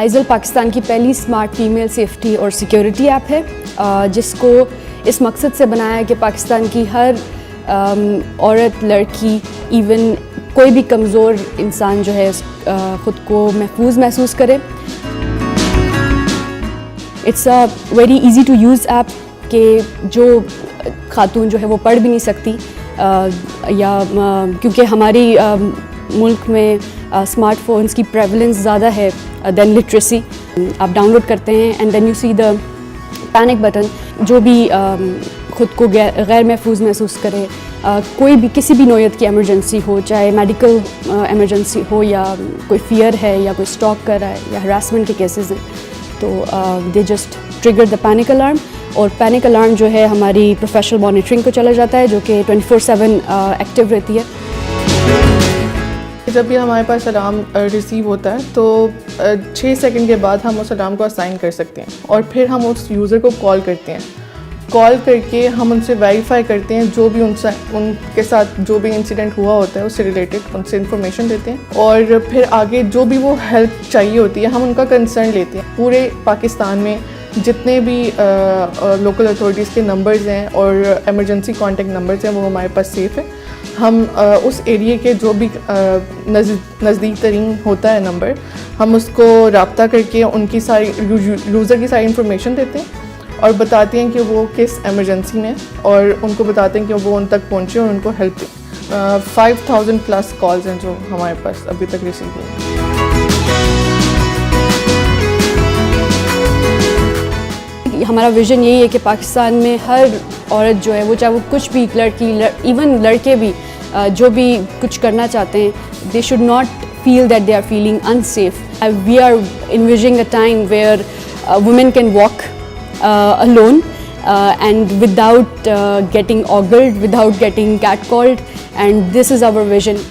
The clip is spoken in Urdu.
آئزل پاکستان کی پہلی اسمارٹ فیمیل سیفٹی اور سیکیورٹی ایپ ہے جس کو اس مقصد سے بنایا ہے کہ پاکستان کی ہر عورت، لڑکی، ایون کوئی بھی کمزور انسان جو ہے خود کو محفوظ محسوس کرے. It's a very easy to use app کہ جو خاتون جو ہے وہ پڑھ بھی نہیں سکتی یا کیونکہ ہماری ملک میں اسمارٹ فونس کی پریولنس زیادہ ہے دین لٹریسی. آپ ڈاؤن لوڈ کرتے ہیں and then you see the panic button. جو بھی خود کو غیر محفوظ محسوس کرے، کوئی بھی کسی بھی نوعیت کی ایمرجنسی ہو، چاہے میڈیکل ایمرجنسی ہو یا کوئی فیئر ہے یا کوئی اسٹاک کر رہا ہے یا ہراسمنٹ کے کیسز ہیں، تو they just trigger the panic alarm. اور پینک الارم جو ہے ہماری پروفیشنل مانیٹرنگ کو چلا جاتا ہے جو کہ 24/7 ایکٹیو رہتی ہے. جب بھی ہمارے پاس الارم ریسیو ہوتا ہے تو 6 سیکنڈ کے بعد ہم اس الارم کو اسائن کر سکتے ہیں اور پھر ہم اس یوزر کو کال کرتے ہیں. کال کر کے ہم ان سے ویریفائی کرتے ہیں جو بھی ان کے ساتھ جو بھی انسیڈنٹ ہوا ہوتا ہے اس سے ریلیٹڈ ان سے انفارمیشن دیتے ہیں اور پھر آگے جو بھی وہ ہیلپ چاہیے ہوتی ہے ہم ان کا کنسرن لیتے ہیں. پورے پاکستان میں جتنے بھی لوکل اتھارٹیز کے نمبرز ہیں اور ایمرجنسی کانٹیکٹ نمبرز ہیں وہ ہمارے پاس سیف ہے. ہم اس ایریے کے جو بھی نزدیک ترین ہوتا ہے نمبر، ہم اس کو رابطہ کر کے ان کی ساری یوزر کی ساری انفارمیشن دیتے ہیں اور بتاتے ہیں کہ وہ کس ایمرجنسی میں اور ان کو بتاتے ہیں کہ وہ ان تک پہنچے اور ان کو ہیلپ دیں. 5000+ کالز ہیں جو ہمارے پاس ابھی تک ریسیو ہوئی. ہمارا ویژن یہی ہے کہ پاکستان میں ہر عورت جو ہے وہ چاہے وہ کچھ بھی، لڑکی ایون لڑکے بھی جو بھی کچھ کرنا چاہتے ہیں، they should not feel that they are feeling unsafe. We are envisioning a time where women can walk alone and without getting ogled, without getting catcalled, and this is our vision.